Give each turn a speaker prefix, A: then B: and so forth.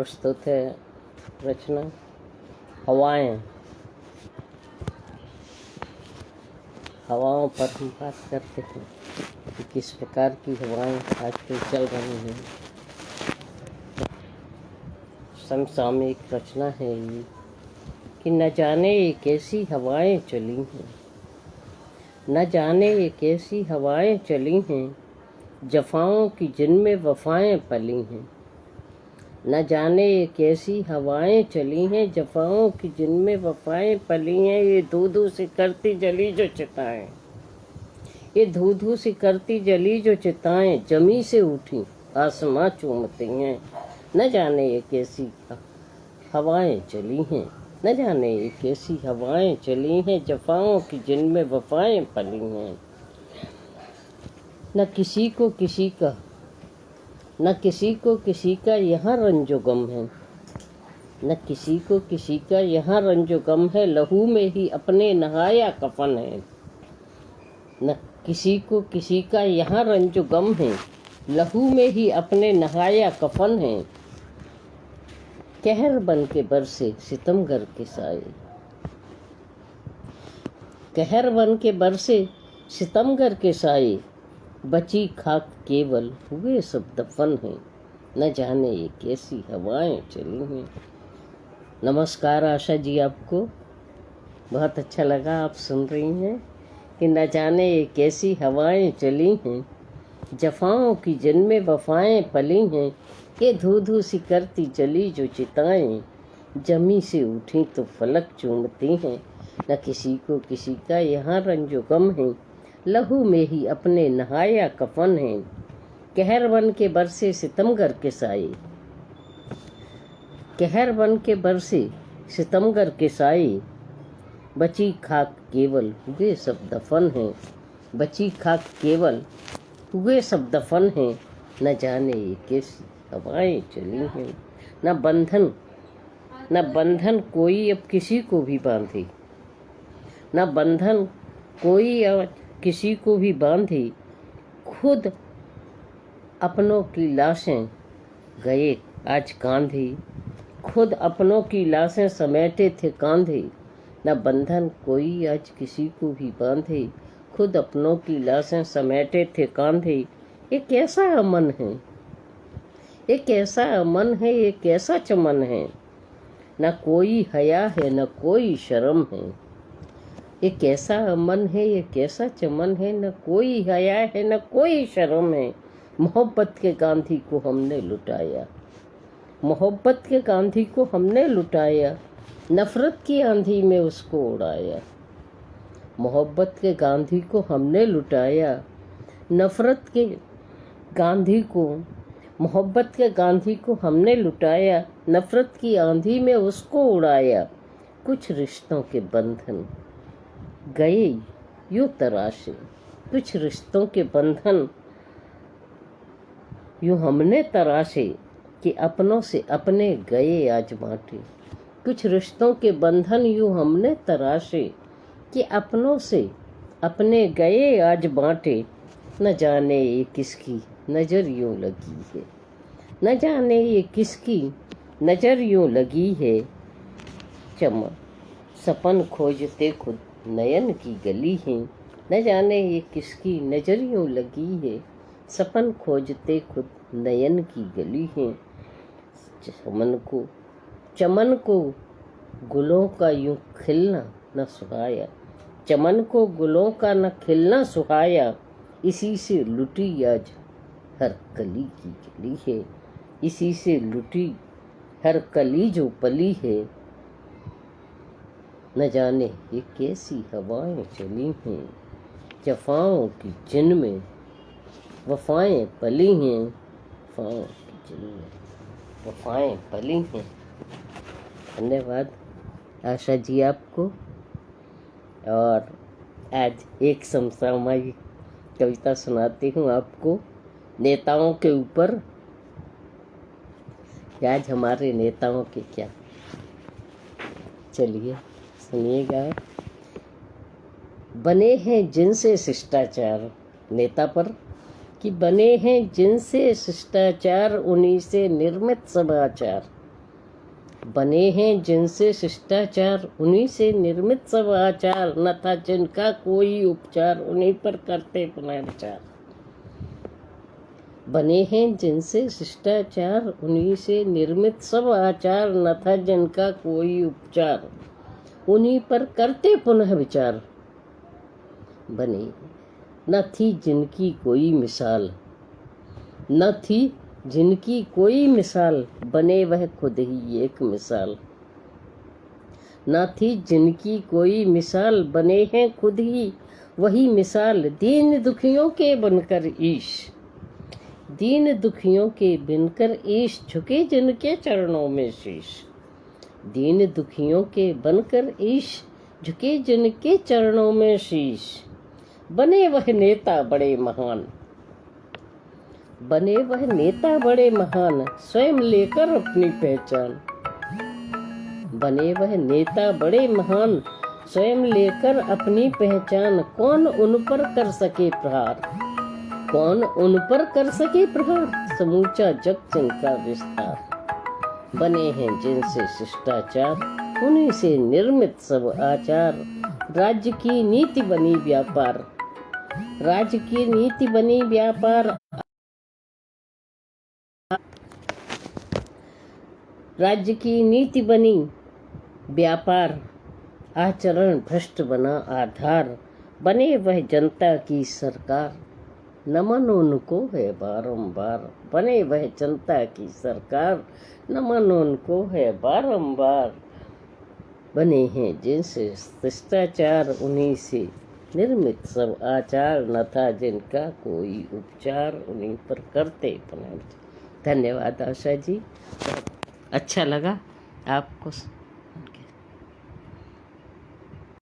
A: प्रस्तुत है रचना हवाएं। हवाओं पर हम बात करते हैं कि किस प्रकार की हवाएं आजकल चल रही हैं। समसामयिक रचना है ये कि न जाने ये कैसी हवाएं चली हैं, न जाने ये कैसी हवाएं चली हैं, जफाओं की जिनमें वफाएं पली हैं। न जाने ये कैसी हवाएं चली हैं, जफाओं की जिनमें वफाएं पली हैं। ये धू धू सी करती जली जो चिताएं, ये धू धू सी करती जली जो चिताएं, जमी से उठी आसमां चूमती हैं। न जाने ये कैसी हवाएं चली हैं, न जाने ये कैसी हवाएं चली हैं, जफाओं की जिनमें वफाएं पली हैं। न किसी को किसी का, न किसी को किसी का यहाँ रंजो गम है, न किसी को किसी का यहाँ रंजो गम है, लहू में ही अपने नहाया कफन है। न किसी को किसी का यहाँ रंजो गम है, लहू में ही अपने नहाया कफन है। कहर बन के बरसे सितमगर के साए, कहर बन के बरसे सितमगर के साए, बची खाक केवल हुए सब दफन हैं। न जाने ये कैसी हवाएं चली हैं। नमस्कार आशा जी, आपको बहुत अच्छा लगा। आप सुन रही हैं कि न जाने ये कैसी हवाएं चली हैं, जफाओं की जिनमें वफाएं पली हैं। ये धू धू सी करती जली जो चिताएं, जमी से उठी तो फलक चूमती हैं। न किसी को किसी का यहाँ रंजो गम है, लहू में ही अपने नहाया कफन है। कहर बन के बरसे सितमगर के साए, कहर बन के बरसे सितमगर के साए, बची खाक केवल हुए सब दफन है। बची खाक केवल हुए सब दफन है। न जाने ये कैसी हवाएं चली हैं। न बंधन कोई अब किसी को भी बांधे, न बंधन कोई अब किसी को भी बांधे। खुद अपनों की लाशें गए आज कांधे, खुद अपनों की लाशें समेटे थे कांधे। न बंधन कोई आज किसी को भी बांधे, खुद अपनों की लाशें समेटे थे कांधे। ये कैसा अमन है, ये कैसा अमन है, ये कैसा चमन है। न कोई हया है न कोई शर्म है। ये कैसा अमन है, ये कैसा चमन है, न कोई हया है न कोई शर्म है। मोहब्बत के गांधी को हमने लुटाया, मोहब्बत के गांधी को हमने लुटाया, नफरत की आंधी में उसको उड़ाया। मोहब्बत के गांधी को हमने लुटाया, नफरत के गांधी को, मोहब्बत के गांधी को हमने लुटाया, नफरत की आंधी में उसको उड़ाया। कुछ रिश्तों के बंधन गए यूं तराशे, कुछ रिश्तों के बंधन यूं हमने तराशे, कि अपनों से अपने गए आज बांटे। कुछ रिश्तों के बंधन यूं हमने तराशे, कि अपनों से अपने गए आज बांटे। न जाने ये किसकी नजर यूं लगी है, न जाने ये किसकी नजर यूं लगी है। चमन सपन खोजते खुद नयन की गली है, न जाने ये किसकी नजर यूं लगी है। सपन खोजते खुद नयन की गली है। चमन को गुलों का यूं खिलना न सुहाया, चमन को गुलों का न खिलना सुहाया। इसी से लुटी आज हर कली की जली है, इसी से लुटी हर कली जो पली है। न जाने ये कैसी हवाएं चली हैं, जफाओं की जिनमें वफाएं पली हैं, वफाओं की जिनमें वफाएं पली हैं। धन्यवाद आशा जी आपको। और आज एक समसामयिक कविता सुनाती हूँ आपको नेताओं के ऊपर। आज हमारे नेताओं के क्या, चलिए सुनिएगा। बने हैं जिनसे शिष्टाचार, नेता पर कि बने हैं जिनसे शिष्टाचार, उन्हीं से निर्मित समाचार। बने हैं जिनसे शिष्टाचार, उन्हीं से निर्मित सब आचार, न था जिनका कोई उपचार, उन्हीं पर करते पुनः विचार। बने हैं जिनसे शिष्टाचार, उन्हीं से निर्मित सब आचार, न था जिनका कोई उपचार, उन्हीं पर करते पुनः विचार। बने न थी जिनकी कोई मिसाल, न थी जिनकी कोई मिसाल, बने वह खुद ही एक मिसाल। न थी जिनकी कोई मिसाल, बने हैं खुद ही वही मिसाल। दीन दुखियों के बनकर ईश, दीन दुखियों के बनकर ईश, झुके जिनके चरणों में शीश। दीन दुखियों के बनकर ईश, झुके जिनके चरणों में शीश। बने वह नेता बड़े महान, बने वह नेता बड़े महान, स्वयं लेकर अपनी पहचान। बने वह नेता बड़े महान, स्वयं लेकर अपनी पहचान। कौन उन पर कर सके प्रहार, कौन उन पर कर सके प्रहार, समूचा जग जिनका विस्तार। बने हैं जिनसे शिष्टाचार, उन्हीं से निर्मित सब आचार। राज्य की नीति बनी व्यापार, राज्य की नीति बनी व्यापार। राज्य की नीति बनी व्यापार, आचरण भ्रष्ट बना आधार। बने वह जनता की सरकार, नमन उनको है बारंबार। बने वह जनता की सरकार, नमन उनको है बारंबार। बने हैं जिनसे शिष्टाचार, उन्हीं से निर्मित सब आचार। न था जिनका कोई उपचार, उन्हीं पर करते पुनः। धन्यवाद आशा जी, अच्छा लगा आपको।